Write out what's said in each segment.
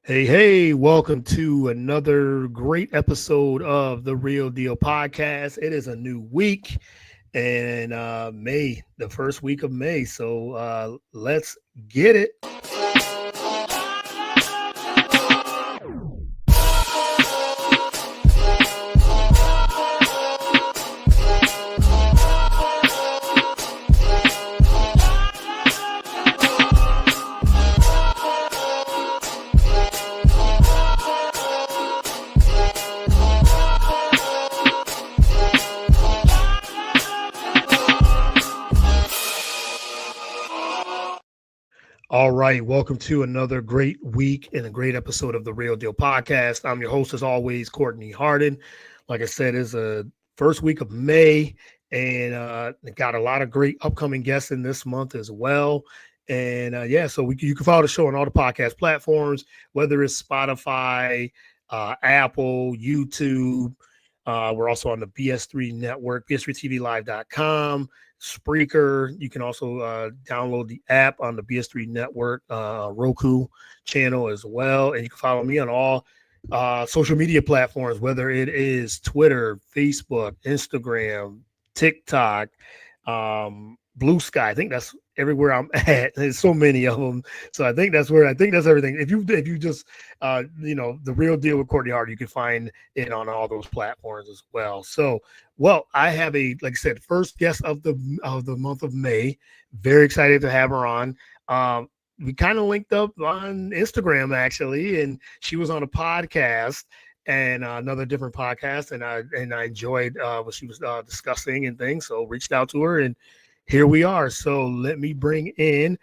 Hey, welcome to another great episode of the Real Deal Podcast. It is a new week and May, the first week of May. So let's get it. All right, welcome to another great week and a great episode of the Real Deal Podcast. I'm your host, as always, Courtney Harden. Like I said, it's a first week of May, and got a lot of great upcoming guests in this month as well. And so you can follow the show on all the podcast platforms, whether it's Spotify, Apple, YouTube. We're also on the BS3 network, BS3TVLive.com. Spreaker. You can also download the app on the BS3 network, Roku channel as well. And you can follow me on all social media platforms, whether it is Twitter, Facebook, Instagram, TikTok, Blue Sky. I think that's everywhere I'm at. There's so many of them. So I think that's everything. If you just the Real Deal with Courtney Hart, you can find it on all those platforms as well. So I have like I said, first guest of the month of May. Very excited to have her on. We kind of linked up on Instagram actually, and she was on a podcast and another different podcast, and I enjoyed what she was discussing and things. So reached out to her, and here we are. So let me bring in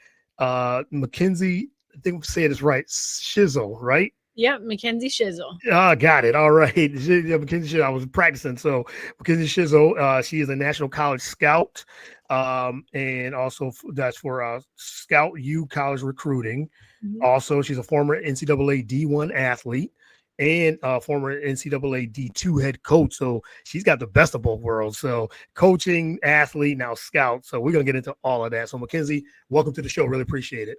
Mackenzie. I think we say this right, Schissel, right? Yep, Mackenzie Schissel. Got it. All right. Mackenzie Schissel, I was practicing. So Mackenzie Schissel, she is a National College Scout, and also that's for Scout U College Recruiting. Mm-hmm. Also, she's a former NCAA D1 athlete and former NCAA D2 head coach. So she's got the best of both worlds. So coaching, athlete, now scout. So we're going to get into all of that. So Mackenzie, welcome to the show. Really appreciate it.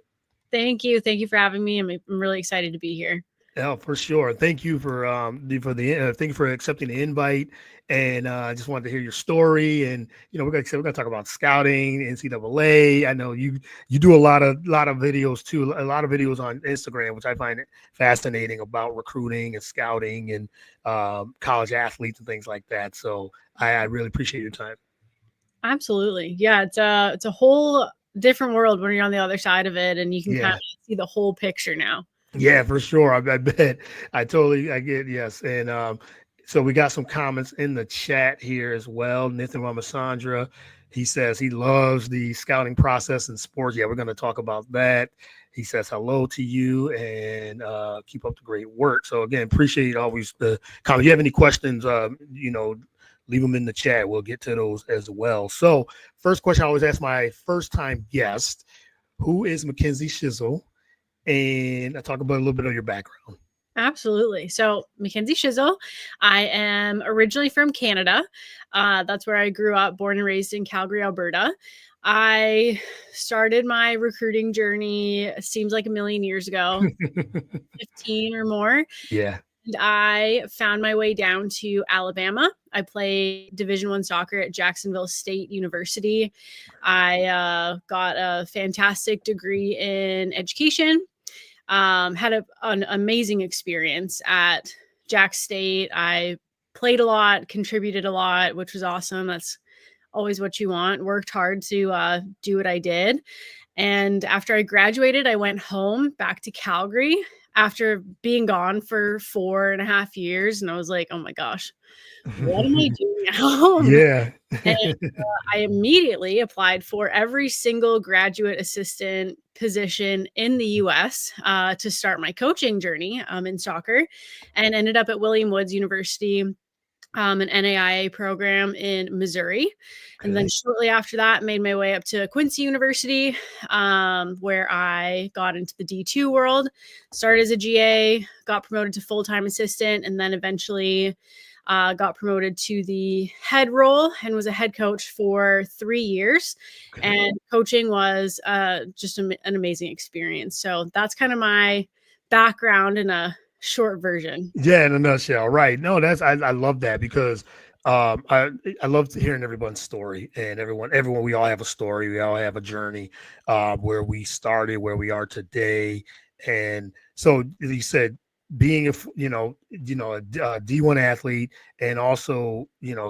Thank you. Thank you for having me. I'm really excited to be here. Yeah, for sure. Thank you for thank you for accepting the invite, and I just wanted to hear your story. And we're gonna talk about scouting, NCAA. I know you do a lot of videos too, a lot of videos on Instagram, which I find fascinating about recruiting and scouting and college athletes and things like that. So I really appreciate your time. Absolutely, yeah. It's a whole different world when you're on the other side of it, and you can kind of see the whole picture now. Yeah, for sure. I bet. I get, yes. And so we got some comments in the chat here as well. Nathan Ramasandra, he says he loves the scouting process in sports. Yeah, we're going to talk about that. He says hello to you and keep up the great work. So again, appreciate always the comment. If you have any questions, leave them in the chat. We'll get to those as well. So first question I always ask my first time guest, who is Mackenzie Schissel? And I talk about a little bit of your background. Absolutely. So Mackenzie Schissel, I am originally from Canada. That's where I grew up, born and raised in Calgary, Alberta. I started my recruiting journey, seems like a million years ago, 15 or more. Yeah. And I found my way down to Alabama. I played Division I soccer at Jacksonville State University. I got a fantastic degree in education. Had an amazing experience at Jack State. I played a lot, contributed a lot, which was awesome. That's always what you want. Worked hard to do what I did. And after I graduated, I went home back to Calgary after being gone for 4.5 years. And I was like, oh my gosh, what am I doing now? Yeah. And I immediately applied for every single graduate assistant position in the U.S. To start my coaching journey in soccer, and ended up at William Woods University, an NAIA program in Missouri. Okay. And then shortly after that, made my way up to Quincy University, where I got into the D2 world, started as a GA, got promoted to full-time assistant, and then eventually got promoted to the head role and was a head coach for 3 years. Okay. And coaching was just an amazing experience. So that's kind of my background in a short version. Yeah, in a nutshell, right? No, I love that because I love hearing everyone's story, and everyone we all have a story, we all have a journey, where we started, where we are today, and so you said being a D1 athlete and also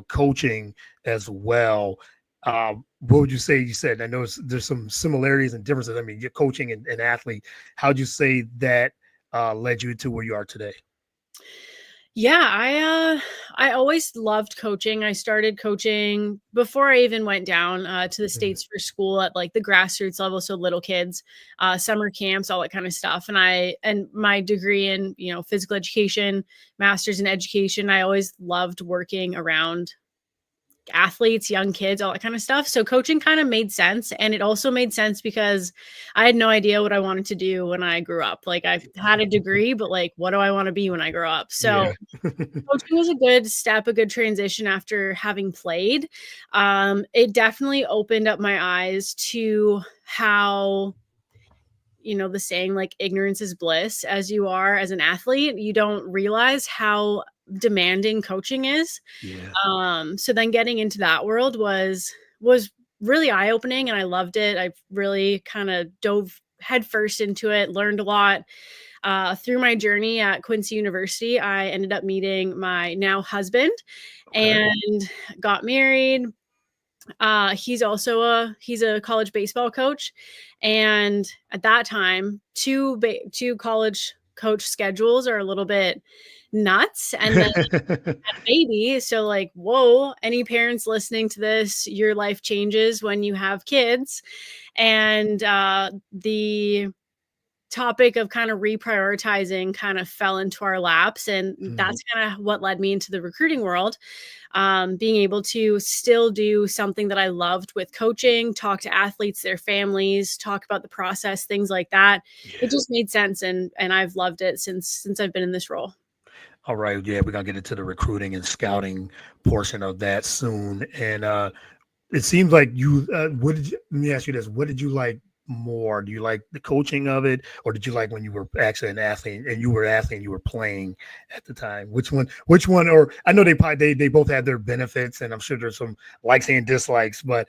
coaching as well. What would you say? You said I know there's some similarities and differences. I mean, you're coaching and athlete. How'd you say that led you to where you are today? Yeah, I always loved coaching. I started coaching before I even went down to the Mhm. States for school at like the grassroots level, so little kids, summer camps, all that kind of stuff. And my degree in, physical education, master's in education, I always loved working around athletes, young kids, all that kind of stuff. So coaching kind of made sense. And it also made sense because I had no idea what I wanted to do when I grew up. Like I had a degree, but like, what do I want to be when I grow up? So Yeah. coaching was a good step, a good transition after having played. It definitely opened up my eyes to how, the saying like ignorance is bliss. As you are as an athlete, you don't realize how demanding coaching is. Yeah. So then getting into that world was really eye-opening, and I loved it. I really kind of dove headfirst into it, learned a lot. Through my journey at Quincy University, I ended up meeting my now husband Okay. and got married. He's a college baseball coach, and at that time, two college coach schedules are a little bit nuts. And then baby. So like, whoa, any parents listening to this, your life changes when you have kids. And the topic of kind of reprioritizing kind of fell into our laps. And Mhm. that's kind of what led me into the recruiting world. Being able to still do something that I loved with coaching, talk to athletes, their families, talk about the process, things like that. It Yeah. just made sense. And I've loved it since I've been in this role. All right. Yeah, we're gonna get into the recruiting and scouting portion of that soon. And it seems like you. Let me ask you this: what did you like more? Do you like the coaching of it, or did you like when you were actually an athlete and you were an athlete and you were playing at the time? Which one? Which one? Or I know they both have their benefits, and I'm sure there's some likes and dislikes. But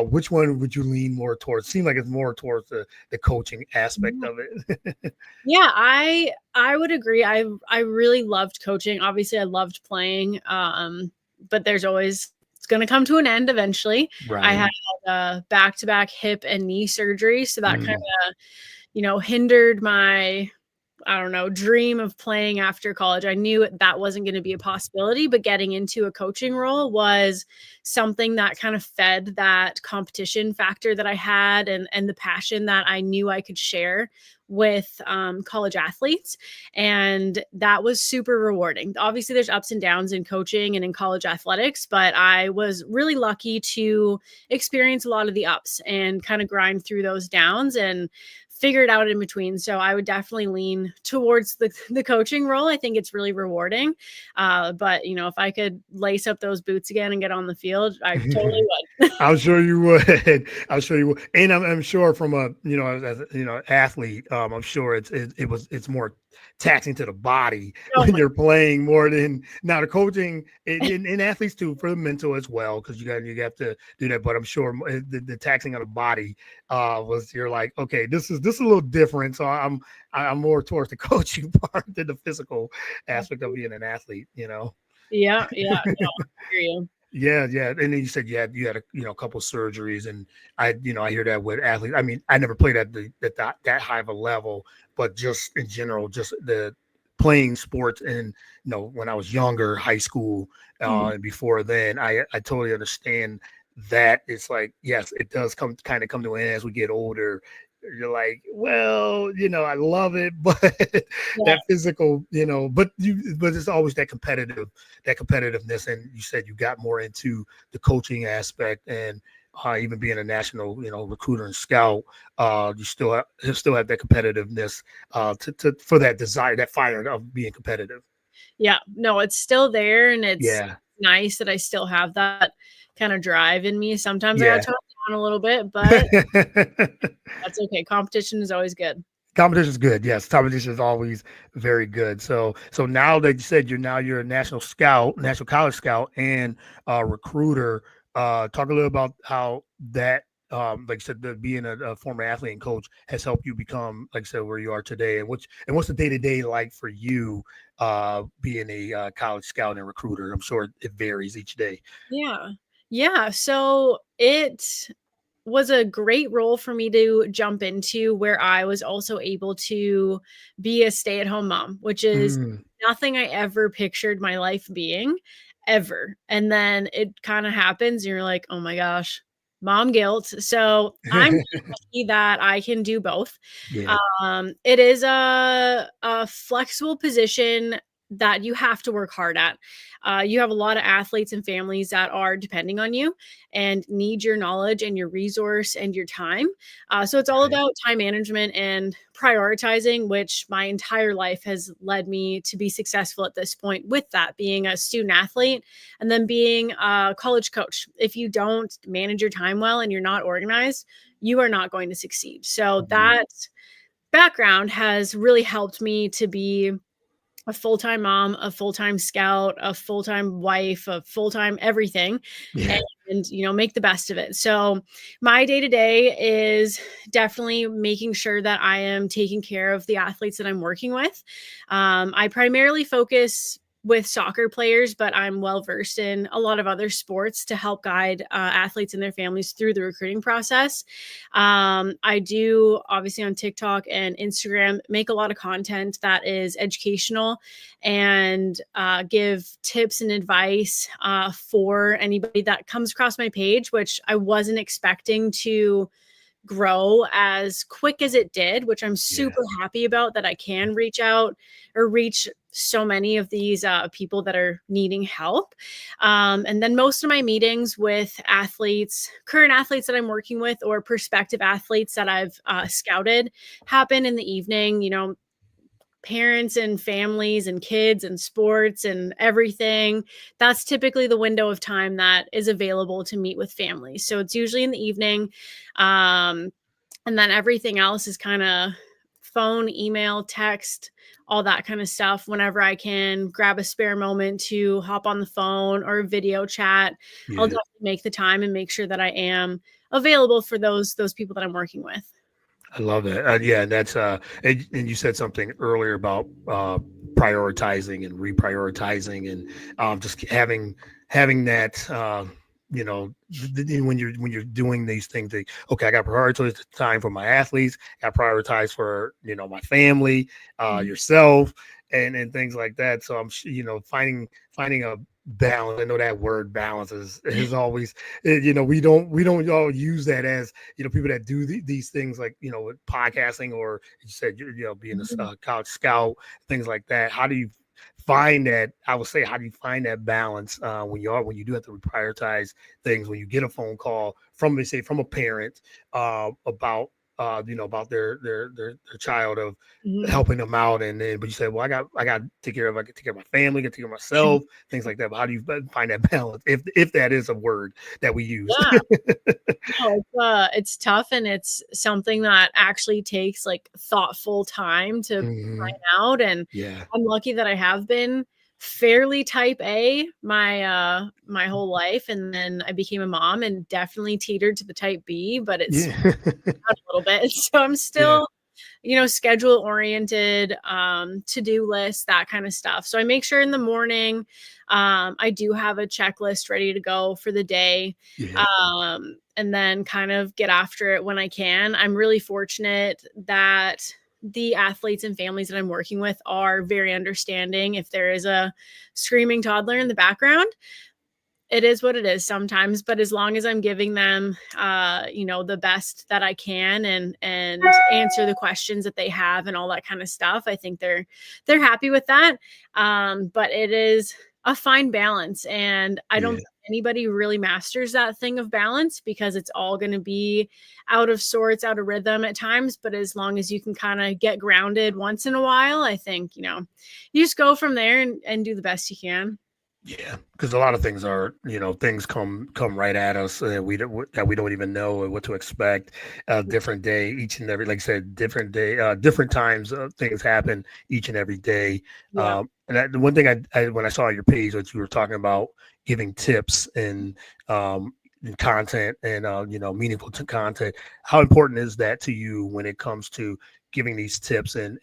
which one would you lean more towards? Seems like it's more towards the coaching aspect of it. Yeah, I would agree. I really loved coaching. Obviously, I loved playing. But there's always it's going to come to an end eventually. I Right. had back-to-back hip and knee surgery, so that kind Mm, of, hindered my I don't know, dream of playing after college. I knew that wasn't going to be a possibility, but getting into a coaching role was something that kind of fed that competition factor that I had and the passion that I knew I could share with college athletes. And that was super rewarding. Obviously, there's ups and downs in coaching and in college athletics, but I was really lucky to experience a lot of the ups and kind of grind through those downs and figure it out in between. So I would definitely lean towards the coaching role. I think it's really rewarding. But if I could lace up those boots again and get on the field, I totally mm. would. I'm sure you would. I'm sure you would. And I'm sure from a as a, athlete, I'm sure it's more taxing to the body Oh when my, you're playing more than now the coaching in athletes too for the mental as well because you have to do that. But I'm sure the taxing of the body was you're like okay this is a little different. So I'm more towards the coaching part than the physical aspect of being an athlete. yeah, yeah, no, I hear you. Yeah, yeah. And then you said you had a couple surgeries, and I hear that with athletes. I mean, I never played at that high of a level, but just in general, just the playing sports and when I was younger, high school, Mhm. and before then, I totally understand that it's like yes, it does come to an end as we get older. You're like, well, I love it, but Yeah, that physical, but it's always that competitiveness. And you said you got more into the coaching aspect and even being a national, recruiter and scout, you still have that competitiveness for that desire, that fire of being competitive. yeah. No, it's still there, and it's Yeah, nice that I still have that kind of drive in me. Sometimes I got yeah. to tone it down a little bit, but that's okay. Competition is always good. Competition is good. Yes, competition is always very good. So now that you said you're a national scout, national college scout, and recruiter, talk a little about how that, like you said, being a former athlete and coach has helped you become, like I said, where you are today, and what's the day to day like for you, being a college scout and recruiter. I'm sure it varies each day. Yeah. Yeah. So it was a great role for me to jump into where I was also able to be a stay at home mom, which is Mm. nothing I ever pictured my life being ever. And then it kind of happens and you're like, oh my gosh, mom guilt. So I'm lucky that I can do both. Yeah. It is a flexible position that you have to work hard at. You have a lot of athletes and families that are depending on you and need your knowledge and your resource and your time. So it's all Right. about time management and prioritizing, which my entire life has led me to be successful at this point with that, being a student athlete and then being a college coach. If you don't manage your time well and you're not organized, you are not going to succeed. So Mhm. that background has really helped me to be a full-time mom, a full-time scout, a full-time wife, a full-time everything, Yeah. and make the best of it. So my day-to-day is definitely making sure that I am taking care of the athletes that I'm working with. I primarily focus with soccer players, but I'm well versed in a lot of other sports to help guide athletes and their families through the recruiting process. I do obviously on TikTok and Instagram make a lot of content that is educational and give tips and advice for anybody that comes across my page, which I wasn't expecting to grow as quick as it did, which I'm Yeah. super happy about that I can reach out or reach so many of these people that are needing help. And then most of my meetings with athletes, current athletes that I'm working with, or prospective athletes that I've scouted, happen in the evening. Parents and families and kids and sports and everything. That's typically the window of time that is available to meet with families. So it's usually in the evening. Um, and then everything else is kind of phone, email, text, all that kind of stuff. Whenever I can grab a spare moment to hop on the phone or video chat, I'll Yeah. definitely make the time and make sure that I am available for those people that I'm working with. I love that. Yeah, and that's and you said something earlier about prioritizing and reprioritizing, and just having that. When you're doing these things, okay, I got to prioritize the time for my athletes. Got to prioritize for my family, Mhm. yourself, and things like that. So I'm finding a balance. I know that word balance is always, we don't all use that as people that do these things, like with podcasting, or you said being a college scout, things like that. How do you find that? I would say, how do you find that balance when you do have to prioritize things, when you get a phone call from, they say, from a parent about about their child, of Mhm. helping them out, and then but you say, well, I got to take care of, I got to take care of my family, got to take care of myself, things like that. But how do you find that balance, if that is a word that we use? Yeah. No, it's tough and it's something that actually takes like thoughtful time to Hmm. find out. And Yeah. I'm lucky that I have been fairly type A my whole life. And then I became a mom and definitely teetered to the type B, but it's Yeah. out a little bit. So I'm Yeah. still schedule oriented, to-do list, that kind of stuff. So I make sure in the morning, I do have a checklist ready to go for the day. Yeah. And then kind of get after it when I can. I'm really fortunate that the athletes and families that I'm working with are very understanding. If there is a screaming toddler in the background, it is what it is sometimes, but as long as I'm giving them the best that I can and answer the questions that they have and all that kind of stuff, I think they're happy with that. But it is a fine balance, and I don't Yeah. think anybody really masters that thing of balance, because it's all going to be out of sorts, out of rhythm at times. But as long as you can kind of get grounded once in a while, I think you just go from there and do the best you can. Yeah, because a lot of things are, things come right at us that we don't even know what to expect. Different day, each and every, like I said, different day, different times, things happen each and every day. Yeah. The one thing I when I saw on your page that you were talking about giving tips and content and meaningful content. How important is that to you when it comes to giving these tips and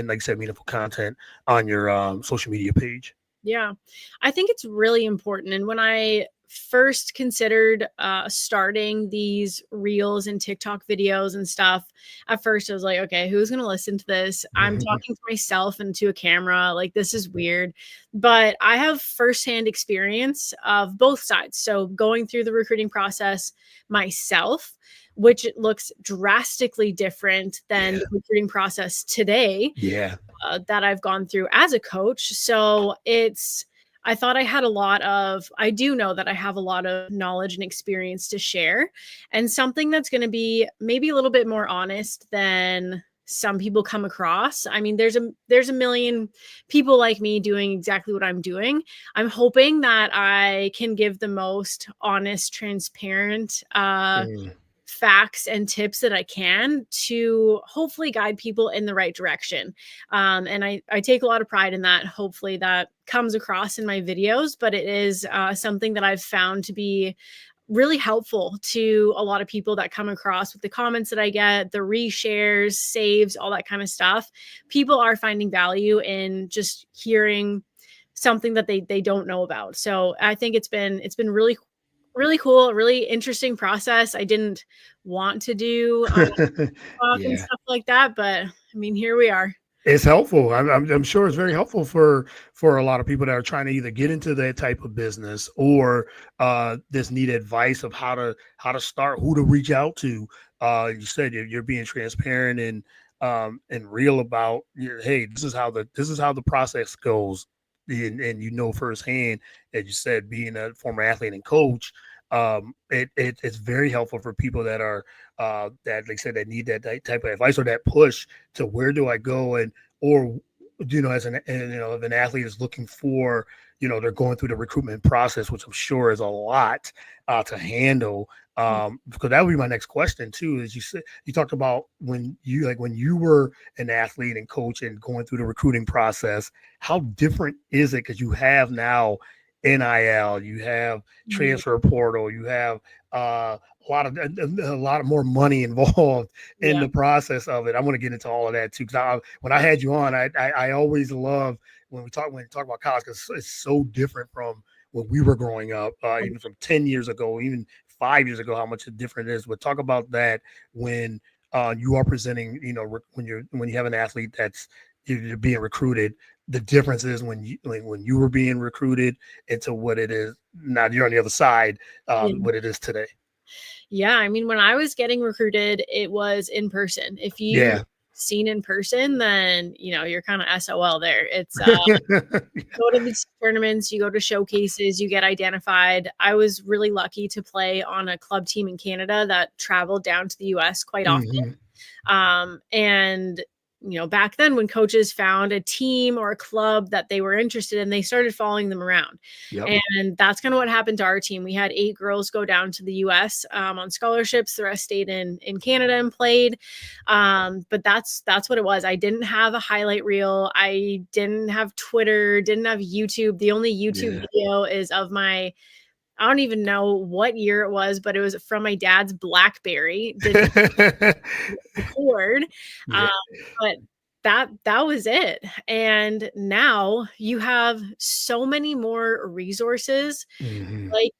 like I said, meaningful content on your social media page? Yeah, I think it's really important. And when I first considered starting these reels and TikTok videos and stuff, at first I was like, okay, who's going to listen to this? I'm talking to myself and to a camera. Like, this is weird. But I have firsthand experience of both sides. So, going through the recruiting process myself, which it looks drastically different than Yeah. the recruiting process today Yeah. that I've gone through as a coach. So I thought I do know that I have a lot of knowledge and experience to share, and something that's going to be maybe a little bit more honest than some people come across. I mean, there's a million people like me doing exactly what I'm doing. I'm hoping that I can give the most honest, transparent, Mm. facts and tips that I can to hopefully guide people in the right direction. And I take a lot of pride in that. Hopefully that comes across in my videos, but it is something that I've found to be really helpful to a lot of people that come across with the comments that I get, the reshares, saves, all that kind of stuff. People are finding value in just hearing something that they don't know about. So I think it's been really cool, a really interesting process. I didn't want to do talk and Yeah. stuff like that, but I mean, here we are. It's helpful. I'm sure it's very helpful for a lot of people that are trying to either get into that type of business or just need advice of how to start, who to reach out to. You said you're being transparent and real about, hey, this is how the process goes, and firsthand, as you said, being a former athlete and coach. It's very helpful for people that are that, like I said, that need that type of advice or that push to where do I go, and or as if an athlete is looking for, they're going through the recruitment process, which I'm sure is a lot to handle. Because that would be my next question too. Is you talked about when you were an athlete and coach and going through the recruiting process, how different is it? Because you have now NIL, you have Mhm. transfer portal, you have a lot of more money involved in Yeah. the process of it. I want to get into all of that too. Because when I had you on, I always love when we talk about college because it's so different from when we were growing up, even from 10 years ago, even 5 years ago, how much different it is. But talk about that when you are presenting, when you have an athlete that's you're being recruited. The difference is when you were being recruited into what it is now. You're on the other side, Yeah. what it is today. Yeah, I mean, when I was getting recruited, it was in person. If you Yeah. seen in person, then you're kind of SOL there. It's go to these tournaments, you go to showcases, you get identified. I was really lucky to play on a club team in Canada that traveled down to the US quite often. Mhm. And back then when coaches found a team or a club that they were interested in, they started following them around. Yep. And that's kind of what happened to our team. We had 8 girls go down to the US on scholarships. The rest stayed in Canada and played. But that's what it was. I didn't have a highlight reel. I didn't have Twitter, didn't have YouTube. The only YouTube Yeah. video is of I don't even know what year it was, but it was from my dad's BlackBerry. Didn't record. Um, Yeah. but that was it. And now you have so many more resources, Mhm. like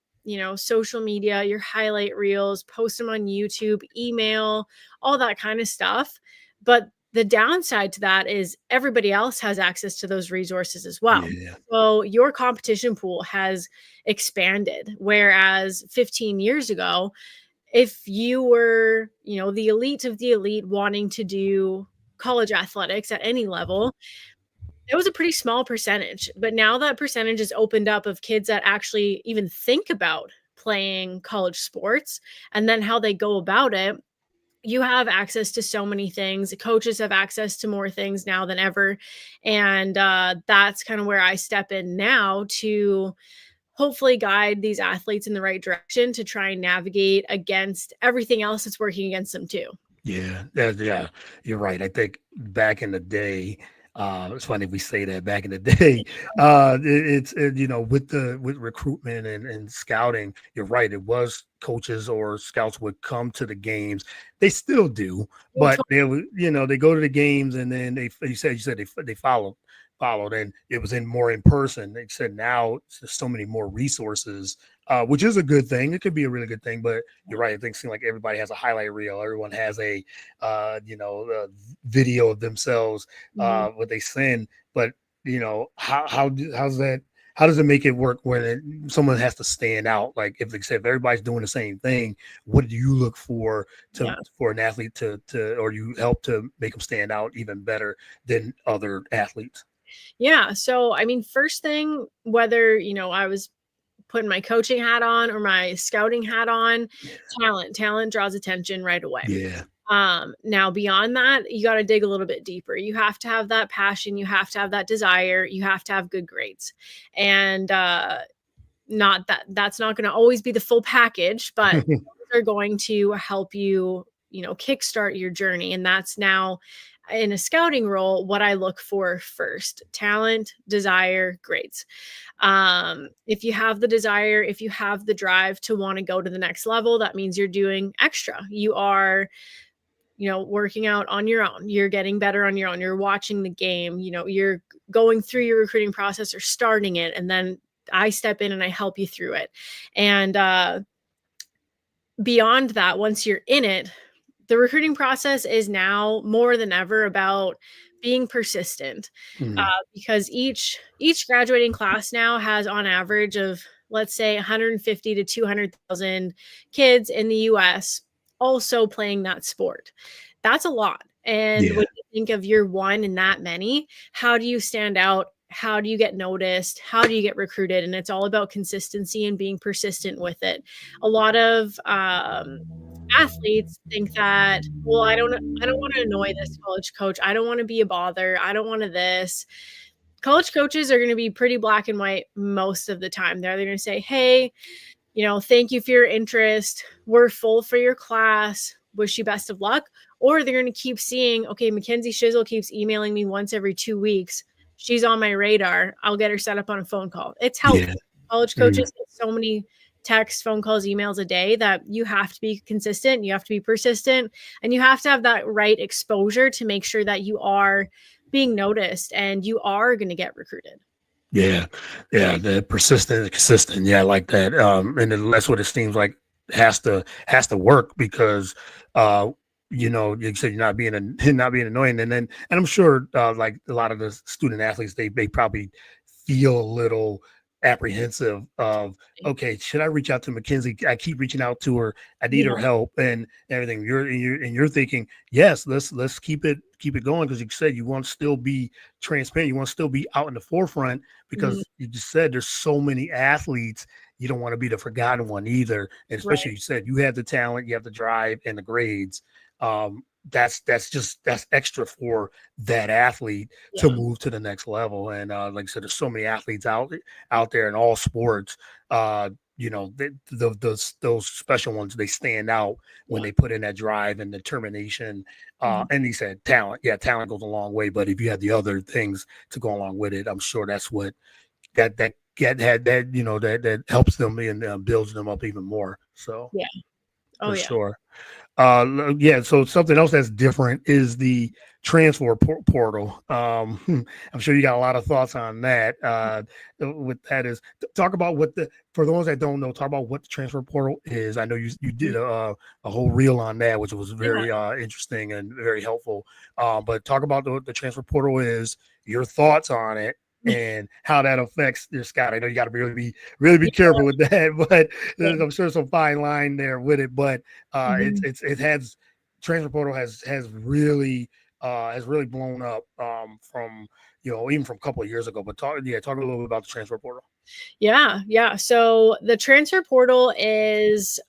social media, your highlight reels, post them on YouTube, email, all that kind of stuff. But the downside to that is everybody else has access to those resources as well. Yeah. So your competition pool has expanded, whereas 15 years ago, if you were, the elite of the elite wanting to do college athletics at any level, it was a pretty small percentage. But now that percentage is opened up of kids that actually even think about playing college sports and then how they go about it. you have access to so many things. Coaches have access to more things now than ever. And that's kind of where I step in now to hopefully guide these athletes in the right direction to try and navigate against everything else that's working against them too. Yeah, yeah, you're right. I think back in the day, it's funny we say that back in the day. With recruitment and scouting, you're right. It was coaches or scouts would come to the games. They still do, but they would, they go to the games and then you said they followed, and it was more in person. They said now there's so many more resources, which is a good thing. It could be a really good thing, but you're right. I think it seems like everybody has a highlight reel. Everyone has a video of themselves, what they send. But how's that? How does it make it work when someone has to stand out? Like if everybody's doing the same thing, what do you look for for an athlete to or you help to make them stand out even better than other athletes? Yeah. So, I mean, first thing, whether, I was putting my coaching hat on or my scouting hat on, talent draws attention right away. Yeah. Now beyond that, you got to dig a little bit deeper. You have to have that passion. You have to have that desire. You have to have good grades. And, not that's not going to always be the full package, but they're going to help you, kickstart your journey. And that's now in a scouting role, what I look for first: talent, desire, grades. If you have the desire, if you have the drive to want to go to the next level, that means you're doing extra. You are, working out on your own. You're getting better on your own. You're watching the game. You're going through your recruiting process or starting it. And then I step in and I help you through it. And beyond that, once you're in it, the recruiting process is now more than ever about being persistent, because each graduating class now has on average of, let's say, 150 to 200,000 kids in the US also playing that sport. That's a lot. And when you think of year one and that many, how do you stand out? How do you get noticed? How do you get recruited? And it's all about consistency and being persistent with it. A lot of athletes think that, well, I don't want to annoy this college coach. I don't want to be a bother. I don't want to this. College coaches are going to be pretty black and white most of the time. They're going to say, hey, thank you for your interest. We're full for your class. Wish you best of luck. Or they're going to keep seeing, okay, Mackenzie Schissel keeps emailing me once every 2 weeks. She's on my radar. I'll get her set up on a phone call. It's helpful. Yeah. College coaches get so many texts, phone calls, emails a day that you have to be consistent. You have to be persistent, and you have to have that right exposure to make sure that you are being noticed and you are going to get recruited. Yeah. The persistent and consistent. Yeah, I like that. And that's what it seems like has to work, because you said you're not being annoying, and I'm sure like a lot of the student athletes, they probably feel a little apprehensive of, okay, should I reach out to Mackenzie? I keep reaching out to her. I need her help and everything. You're thinking, yes, let's keep it going, because you said you want to still be transparent. You want to still be out in the forefront, because you just said there's so many athletes. You don't want to be the forgotten one either. And especially you said you have the talent, you have the drive and the grades. That's extra for that athlete to move to the next level. And like I said, there's so many athletes out there in all sports. Those special ones, they stand out when they put in that drive and determination. And he said talent. Yeah, talent goes a long way. But if you have the other things to go along with it, I'm sure that's what that helps them and builds them up even more. So for sure. So something else that's different is the transfer portal. I'm sure you got a lot of thoughts on that. With that is, talk about for the ones that don't know, talk about what the transfer portal is. I know you did a whole reel on that, which was very interesting and very helpful. But talk about the transfer portal is, your thoughts on it, and how that affects your scout. I know you got to really be careful with that, but I'm sure some fine line there with it. But it has, transfer portal has really blown up from even from a couple of years ago. But talk a little bit about the transfer portal. Yeah. So the transfer portal is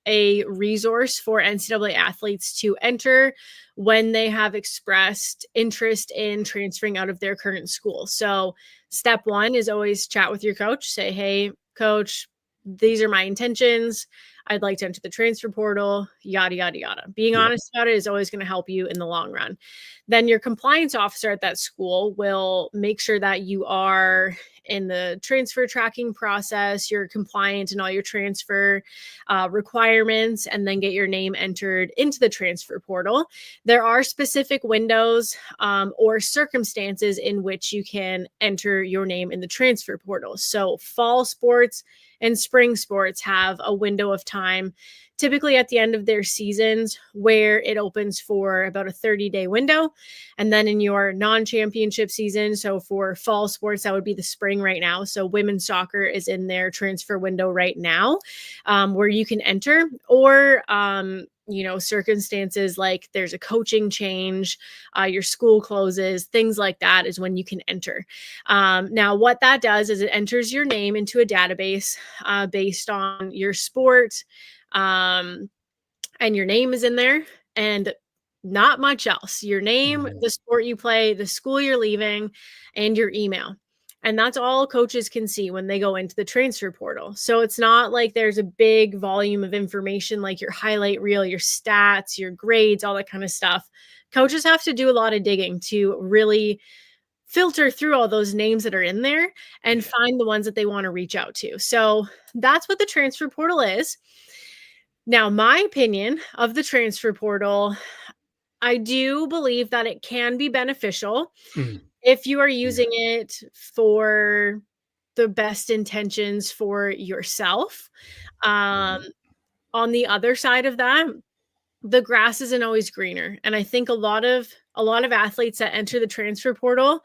a resource for NCAA athletes to enter when they have expressed interest in transferring out of their current school. So step one is always chat with your coach, say, hey, coach, these are my intentions. I'd like to enter the transfer portal, yada, yada, yada. Being honest about it is always going to help you in the long run. Then your compliance officer at that school will make sure that you are in the transfer tracking process, you're compliant in all your transfer requirements, and then get your name entered into the transfer portal. There are specific windows or circumstances in which you can enter your name in the transfer portal. So fall sports and spring sports have a window of time, typically at the end of their seasons, where it opens for about a 30-day window. And then in your non-championship season, so for fall sports, that would be the spring right now. So women's soccer is in their transfer window right now, where you can enter, or circumstances like there's a coaching change, your school closes, things like that is when you can enter. Now, what that does is it enters your name into a database based on your sport, and your name is in there, and not much else. Your name, the sport you play, the school you're leaving, and your email. And that's all coaches can see when they go into the transfer portal. So it's not like there's a big volume of information like your highlight reel, your stats, your grades, all that kind of stuff. Coaches have to do a lot of digging to really filter through all those names that are in there and find the ones that they want to reach out to. So that's what the transfer portal is. Now, my opinion of the transfer portal, I do believe that it can be beneficial if you are using it for the best intentions for yourself. On the other side of that, the grass isn't always greener. And I think a lot of athletes that enter the transfer portal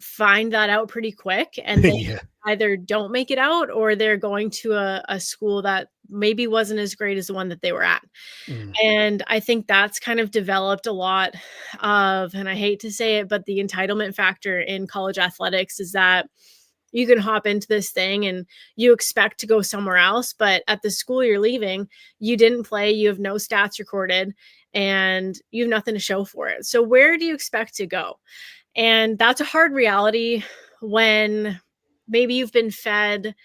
find that out pretty quick, and they either don't make it out, or they're going to a school that maybe wasn't as great as the one that they were at. And I think that's kind of developed a lot of, and I hate to say it, but the entitlement factor in college athletics is that you can hop into this thing and you expect to go somewhere else, but at the school you're leaving, you didn't play, you have no stats recorded, and you have nothing to show for it. So where do you expect to go? And that's a hard reality when maybe you've been fed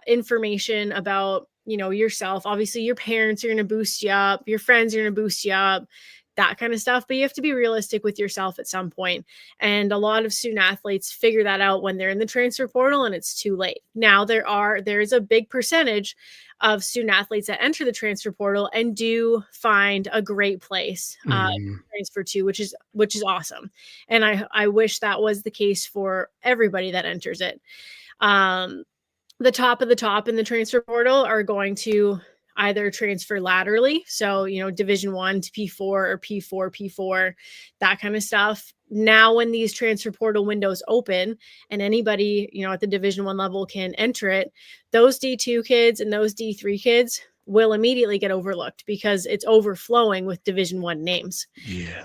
information about, yourself. Obviously, your parents are going to boost you up, your friends are going to boost you up, that kind of stuff. But you have to be realistic with yourself at some point. And a lot of student athletes figure that out when they're in the transfer portal and it's too late. Now, there's a big percentage of student athletes that enter the transfer portal and do find a great place to transfer to, which is awesome. And I wish that was the case for everybody that enters it. The top of the top in the transfer portal are going to either transfer laterally, so Division 1 to P4 or P4, that kind of stuff. Now, when these transfer portal windows open and anybody at the Division 1 level can enter it, those D2 kids and those D3 kids will immediately get overlooked because it's overflowing with Division 1 names.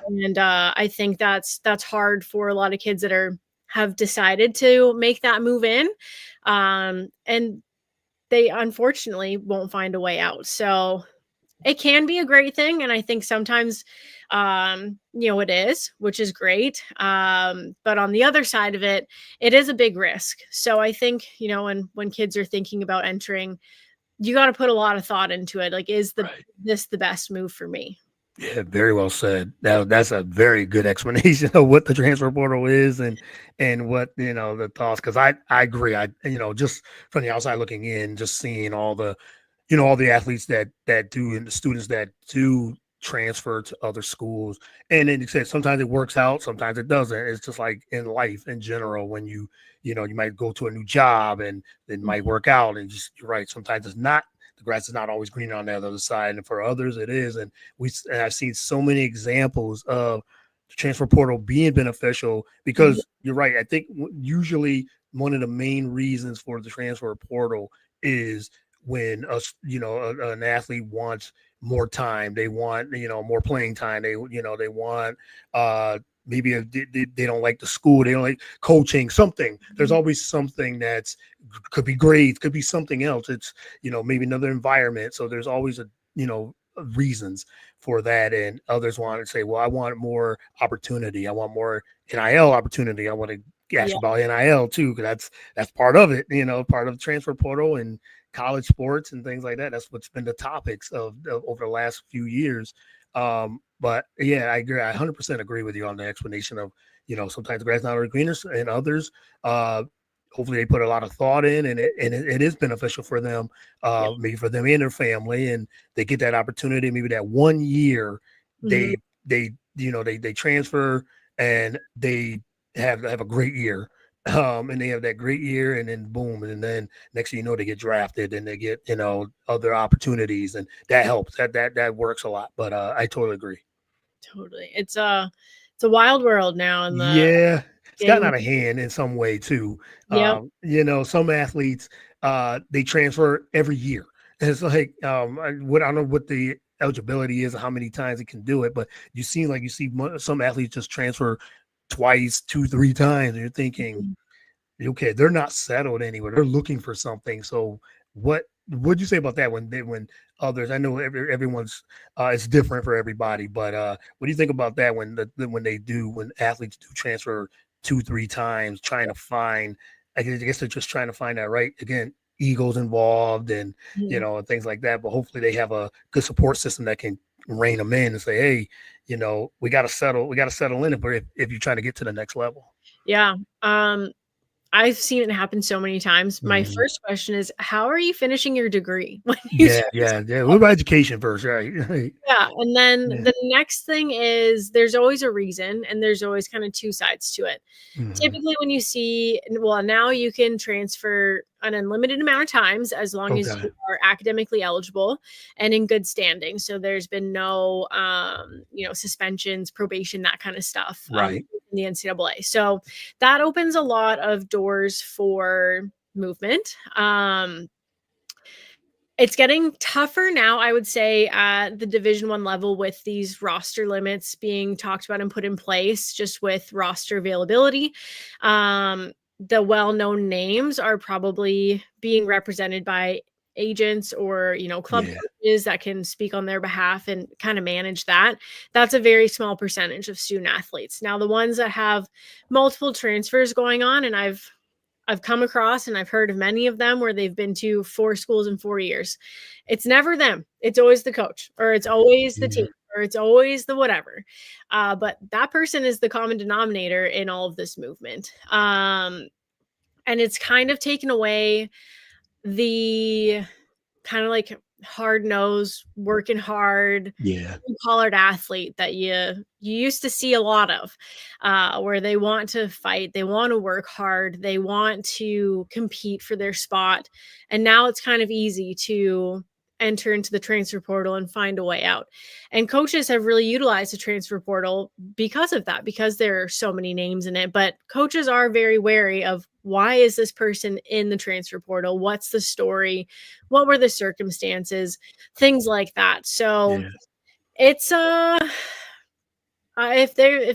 And I think that's hard for a lot of kids that have decided to make that move in, and they unfortunately won't find a way out. So it can be a great thing. And I think sometimes, it is, which is great. But on the other side of it, it is a big risk. So I think, when kids are thinking about entering, you got to put a lot of thought into it. Like, is this the best move for me? Yeah, very well said. That's a very good explanation of what the transfer portal is and what the thoughts. Because I agree. Just from the outside looking in, just seeing all the all the athletes that do and the students that do transfer to other schools, and then you said sometimes it works out, sometimes it doesn't. It's just like in life in general when you might go to a new job and it might work out, and you're right. Sometimes it's not. The grass is not always green on the other side, and for others it is. And I've seen so many examples of the transfer portal being beneficial because you're right. I think usually one of the main reasons for the transfer portal is when an athlete wants more time, they want more playing time, they want maybe they don't like the school, they don't like coaching, something. There's Mhm. always something that's could be grades, could be something else. It's maybe another environment. So there's always reasons for that. And others want to say, well, I want more opportunity, I want more NIL opportunity, I want to ask Yeah, you about NIL too, because that's part of it, part of the transfer portal and college sports and things like that. That's what's been the topics of over the last few years. But yeah, I agree. I 100% agree with you on the explanation of, sometimes the grass not always greener, and others, hopefully they put a lot of thought in, and it is beneficial for them, yeah. maybe for them and their family, and they get that opportunity. Maybe that 1 year Mhm. they transfer and they have a great year. And they have that great year, and then boom, and then next thing you know, they get drafted and they get other opportunities, and that helps. That works a lot. But I totally agree. Totally. It's a wild world now in the Yeah, it's gotten game. out of hand in some way too. Yep. Some athletes they transfer every year. And it's like I don't know what the eligibility is, how many times it can do it, but you see some athletes just transfer twice, two, three times, and you're thinking, Mhm. okay, they're not settled anywhere. They're looking for something. So what'd you say about that when others? I know everyone's it's different for everybody, but what do you think about that when athletes do transfer two, three times, trying to find? I guess they're just trying to find that right again. Egos involved and Mhm. and things like that. But hopefully they have a good support system that can rein them in and say, hey, we got to settle in if you're trying to get to the next level. Yeah. I've seen it happen so many times. My Mhm. first question is, how are you finishing your degree when you Yeah, yeah, yeah. What about education first? Right, right. Yeah, and then Yeah. the next thing is there's always a reason, and there's always kind of two sides to it. Mhm. Typically, when you see well, now you can transfer an unlimited amount of times as long as Okay. you are academically eligible and in good standing. So there's been no, suspensions, probation, that kind of stuff, Right. in the NCAA. So that opens a lot of doors for movement. It's getting tougher now, I would say, at the Division 1 level with these roster limits being talked about and put in place, just with roster availability. The well-known names are probably being represented by agents or, club Yeah. coaches that can speak on their behalf and kind of manage that. That's a very small percentage of student athletes. Now, the ones that have multiple transfers going on, and I've come across and I've heard of many of them where they've been to 4 schools in 4 years. It's never them. It's always the coach, or it's always the team, Yeah. or it's always the whatever. But that person is the common denominator in all of this movement. And it's kind of taken away the kind of like hard nosed, working hard, Yeah. collared athlete that you used to see a lot of, where they want to fight, they want to work hard, they want to compete for their spot, and now it's kind of easy to enter into the transfer portal and find a way out. And coaches have really utilized the transfer portal because of that, because there are so many names in it. But coaches are very wary of, why is this person in the transfer portal? What's the story? What were the circumstances? Things like that. So Yeah. it's if they're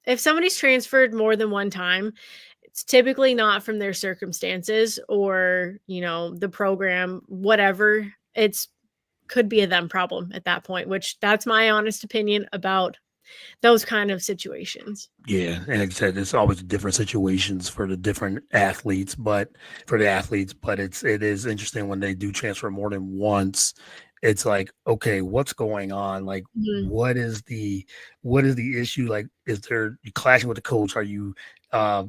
if somebody's transferred more than one time, it's typically not from their circumstances or, the program, whatever. It's could be a them problem at that point, which that's my honest opinion about those kind of situations. Yeah, and like I said, it's always different situations for the different athletes, but it is interesting when they do transfer more than once. It's like, okay, what's going on? Like, Mhm. what is the issue? Like, is there you clashing with the coach? Uh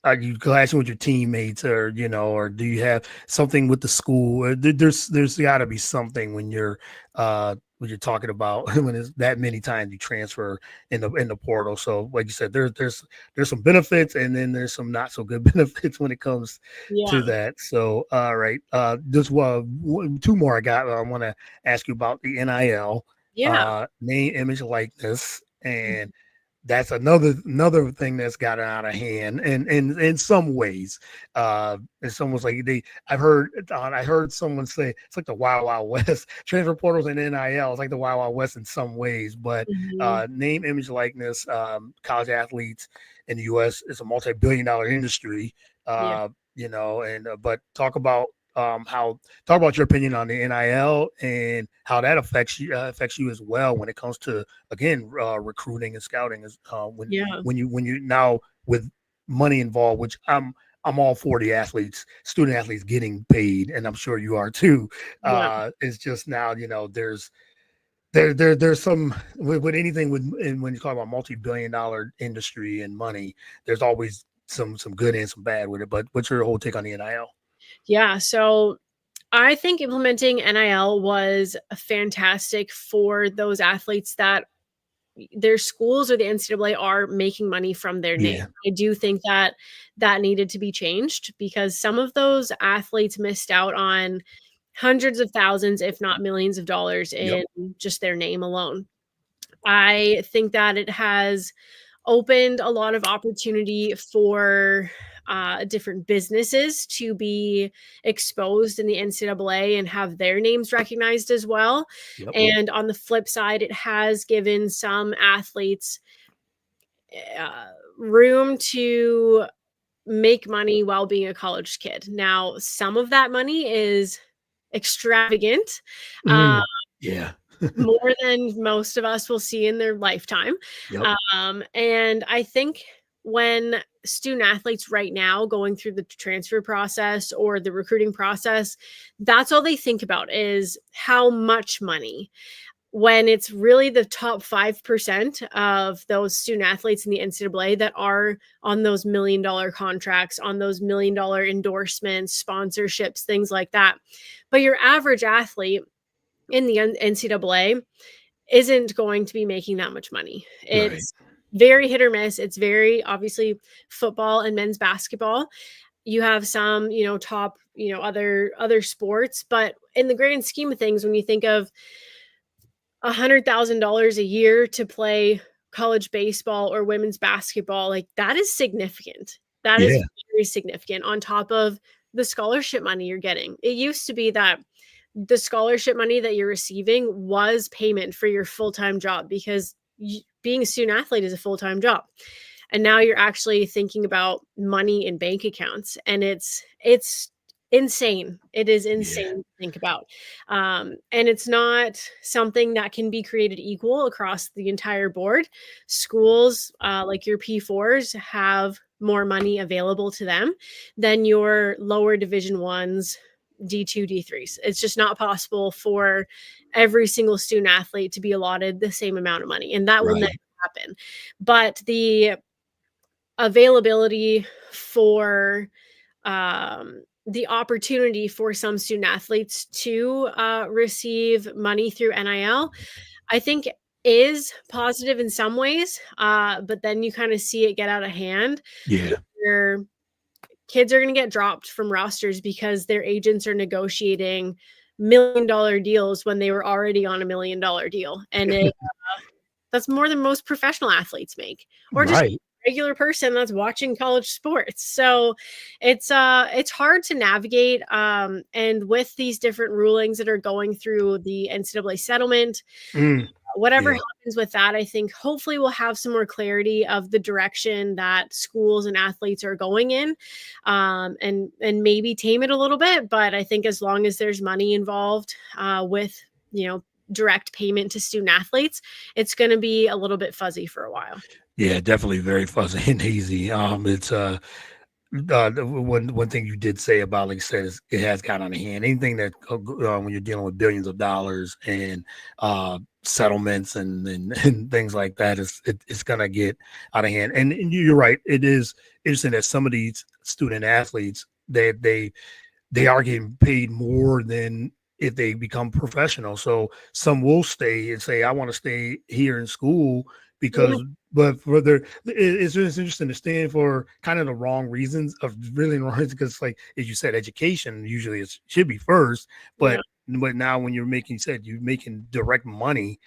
are you clashing with your teammates, or or do you have something with the school? There's got to be something when you're talking about when it's that many times you transfer in the portal. So like you said, there's some benefits, and then there's some not so good benefits when it comes to Yeah. that. So all right, just two more I got. I want to ask you about the NIL, Yeah. name, image, likeness, and that's another thing that's gotten out of hand, and in some ways, it's almost like I heard someone say it's like the Wild Wild West. Transfer portals and NIL. It's like the Wild Wild West in some ways, but Mhm. name, image, likeness, college athletes in the U.S. is a multi-billion-dollar industry. Yeah. And but how talk about your opinion on the NIL and how that affects you as well when it comes to, again, recruiting and scouting. Is Yeah. when you now with money involved, which I'm all for the student athletes getting paid, and I'm sure you are too. Yeah. It's just now, there's some with anything and when you talk about multi-billion-dollar industry and money, there's always some good and some bad with it. But what's your whole take on the NIL? Yeah. So I think implementing NIL was fantastic for those athletes that their schools or the NCAA are making money from their name. Yeah. I do think that that needed to be changed because some of those athletes missed out on hundreds of thousands, if not millions of dollars Yep. in just their name alone. I think that it has opened a lot of opportunity for different businesses to be exposed in the NCAA and have their names recognized as well. Yep. And on the flip side, it has given some athletes uh, room to make money while being a college kid. Now, some of that money is extravagant. Uh, Yeah. more than most of us will see in their lifetime. Yep. And I think when student athletes right now going through the transfer process or the recruiting process, that's all they think about is how much money. When it's really the top 5% of those student athletes in the NCAA that are on those $1 million contracts, on those $1 million endorsements, sponsorships, things like that. But your average athlete in the NCAA isn't going to be making that much money. Right. It's very hit or miss. It's very obviously football and men's basketball. You have some, top, other sports, but in the grand scheme of things, when you think of $100,000 a year to play college baseball or women's basketball, like that is significant. That is Yeah. very significant on top of the scholarship money you're getting. It used to be that the scholarship money that you're receiving was payment for your full-time job because being a student athlete is a full-time job. And now you're actually thinking about money in bank accounts, and it's insane. It is Yeah. insane to think about. And it's not something that can be created equal across the entire board. Schools like your P4s have more money available to them than your lower division ones, D2, D3s. It's just not possible for every single student athlete to be allotted the same amount of money, and that will never Right. happen. But the availability for the opportunity for some student athletes to receive money through NIL, I think is positive in some ways, but then you kind of see it get out of hand Yeah. where kids are going to get dropped from rosters because their agents are negotiating $1 million deals when they were already on $1 million deal. And that's more than most professional athletes make, or just Right. regular person that's watching college sports. So it's hard to navigate. And with these different rulings that are going through the NCAA settlement, Mm. whatever Yeah. happens with that, I think hopefully we'll have some more clarity of the direction that schools and athletes are going in, and maybe tame it a little bit. But I think as long as there's money involved with direct payment to student athletes, it's going to be a little bit fuzzy for a while. Yeah, definitely very fuzzy and hazy. It's one thing you did say about, like I said, is it has gotten out of hand. Anything that when you're dealing with billions of dollars and settlements and things like that, it's gonna get out of hand. And you're right. It is interesting that some of these student athletes they are getting paid more than if they become professional. So some will stay and say, I want to stay here in school Yeah, because, but for their, it's just interesting to stand for kind of the wrong reasons of really wrong reasons. Because like, as you said, education usually should be first, yeah, but now when you're making, you're making direct money,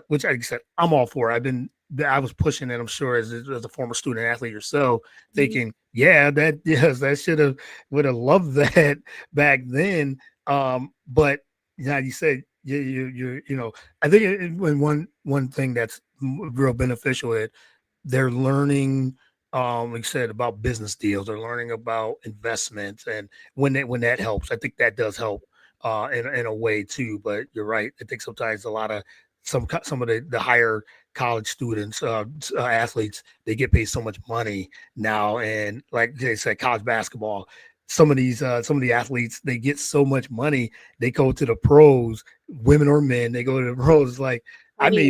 which like I said, I'm all for. I've been I was pushing it, I'm sure, as a former student athlete yourself, Mhm. thinking, yeah, that yes, that would have loved that back then. But yeah, you said I think when one thing that's real beneficial, they're learning, like I said, about business deals. They're learning about investments, and when that helps, I think that does help in a way too. But you're right. I think sometimes a lot of some of the higher college students, athletes, they get paid so much money now, and like they said, college basketball. Some of the athletes, they get so much money, they go to the pros, women or men, they go to the pros. Like Funny.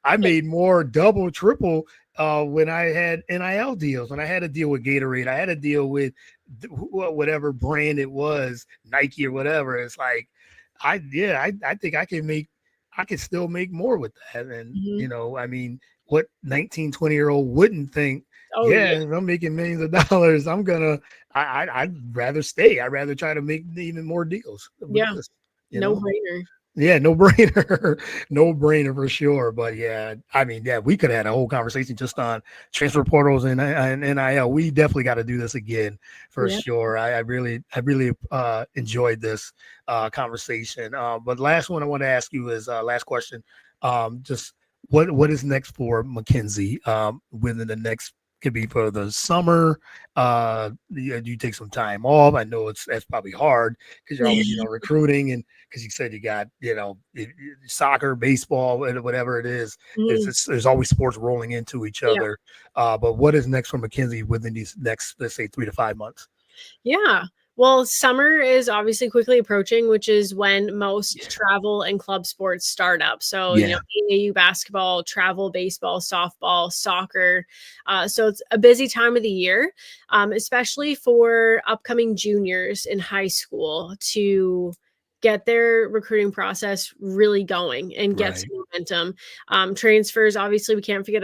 I made more, double, triple when I had NIL deals, when I had a deal with Gatorade, I had a deal with whatever brand it was, Nike or whatever. It's like, I think I can still make more with that. And, Mhm. I mean, what 19, 20-year-old wouldn't think, Oh yeah, yeah, if I'm making millions of dollars, I'd rather stay. I'd rather try to make even more deals with yeah, this, you no know? brainer. Yeah, no brainer, no brainer for sure. But yeah, I mean, yeah, we could have had a whole conversation just on transfer portals and NIL. We definitely got to do this again for Yeah. sure. I really enjoyed this conversation. But last one I want to ask you is last question. Just what is next for Mackenzie within the next, could be for the summer. You take some time off. I know that's probably hard because you're always recruiting, and because you said you got soccer, baseball, whatever it is. Mhm. There's always sports rolling into each Yeah. other. But what is next for Mackenzie within these next, let's say, 3 to 5 months? Yeah. Well, summer is obviously quickly approaching, which is when most Yeah, travel and club sports start up. So, yeah, AAU basketball, travel baseball, softball, soccer. So it's a busy time of the year, especially for upcoming juniors in high school to get their recruiting process really going and get right. some momentum. Transfers, obviously, we can't forget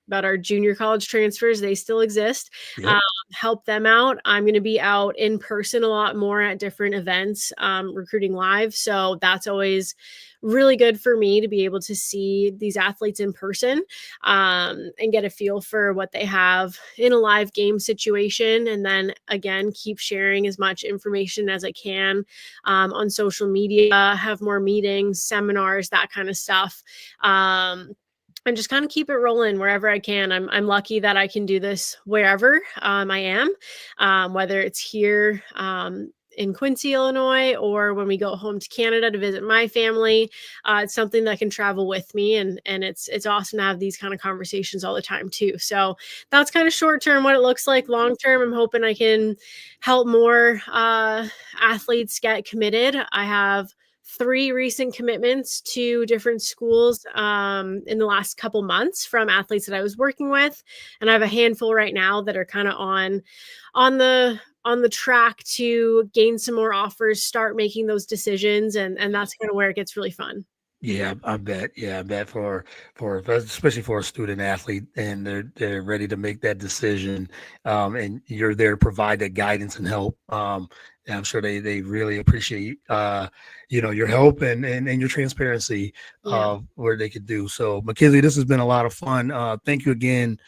about our junior college transfers. They still exist. Yep. Help them out. I'm going to be out in person a lot more at different events, recruiting live. So that's always really good for me to be able to see these athletes in person, and get a feel for what they have in a live game situation. And then again, keep sharing as much information as I can on social media, have more meetings, seminars, that kind of stuff. And just kind of keep it rolling wherever I can. I'm lucky that I can do this wherever I am, whether it's here in Quincy, Illinois, or when we go home to Canada to visit my family. It's something that can travel with me, and it's awesome to have these kind of conversations all the time too. So that's kind of short term what it looks like. Long term, I'm hoping I can help more athletes get committed. I have 3 recent commitments to different schools in the last couple months from athletes that I was working with, and I have a handful right now that are kind of on the track to gain some more offers, start making those decisions, and that's kind of where it gets really fun. Yeah, I bet. Yeah, I bet for especially for a student athlete, and they're ready to make that decision, and you're there to provide that guidance and help. And I'm sure they really appreciate your help and your transparency Yeah, of where they could do. So, Mackenzie, this has been a lot of fun. Thank you again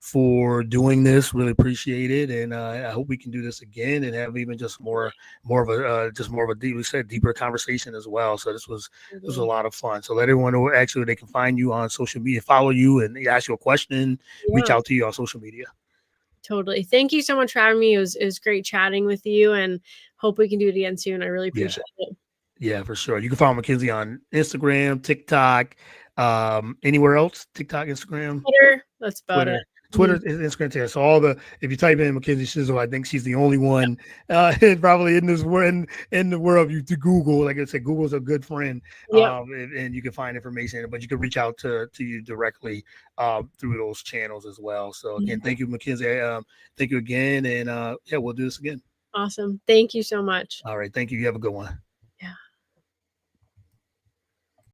for doing this. Really appreciate it, and I hope we can do this again and have even just more of a deep, we said, deeper conversation as well. So this was a totally. lot of fun. So let everyone know actually they can find you on social media, follow you, and ask you a question, reach Yeah, out to you on social media. totally. Thank you so much for having me. It was great chatting with you, and hope we can do it again soon. I really Yeah, appreciate it. yeah, for sure. You can follow Mackenzie on Instagram, TikTok, anywhere else, TikTok, Instagram. Twitter, that's about it. Twitter, Mhm. Instagram, Twitter. So if you type in Mackenzie Schissel, I think she's the only one probably in this world, in the world. You to Google, like I said, Google's a good friend, Yep. and you can find information, but you can reach out to you directly through those channels as well. So again, thank you, Mackenzie. Thank you again, and yeah, we'll do this again. Awesome. Thank you so much. All right, thank you. You have a good one.